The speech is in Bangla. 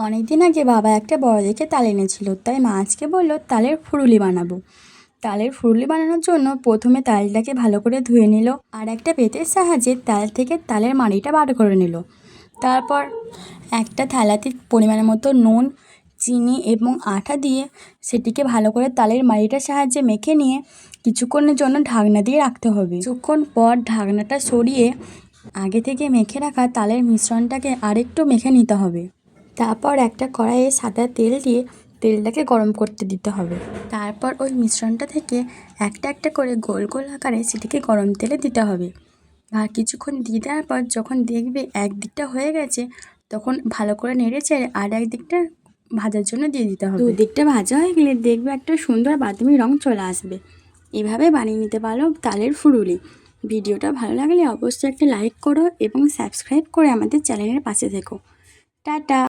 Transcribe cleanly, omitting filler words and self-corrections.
অনেকদিন আগে বাবা একটা বড় দেখে তাল এনেছিল, তাই মা আজকে বললো তালের ফুরুলি বানাবো। তালের ফুরুলি বানানোর জন্য প্রথমে তালটাকে ভালো করে ধুয়ে নিল আর একটা বেতের সাহায্যে তাল থেকে তালের মাড়িটা বার করে নিল। তারপর একটা থালাতে পরিমাণ মতো নুন, চিনি এবং আটা দিয়ে সেটিকে ভালো করে তালের মাড়িটার সাহায্যে মেখে নিয়ে কিছুক্ষণের জন্য ঢাকনা দিয়ে রাখতে হবে। কিছুক্ষণ পর ঢাকনাটা সরিয়ে আগে থেকে মেখে রাখা তালের মিশ্রণটাকে আরেকটু মেখে নিতে হবে। তারপর একটা কড়াইয়ে সাদা তেল দিয়ে তেলটাকে গরম করতে দিতে হবে। তারপর ওই মিশ্রণটা থেকে একটা একটা করে গোল গোল আকারে সেটিকে গরম তেলে দিতে হবে। আর কিছুক্ষণ দিয়ে দেওয়ার পর যখন দেখবে এক দিকটা হয়ে গেছে, তখন ভালো করে নেড়ে চেড়ে আর এক দিকটা ভাজার জন্য দিয়ে দিতে হবে। দুদিকটা ভাজা হয়ে গেলে দেখবে একটা সুন্দর বাদামি রং চলে আসবে। এভাবে বানিয়ে নিতে পারো তালের ফুরুলি। ভিডিওটা ভালো লাগলে অবশ্যই একটা লাইক করো এবং সাবস্ক্রাইব করে আমাদের চ্যানেলের পাশে থেকো। টাটা।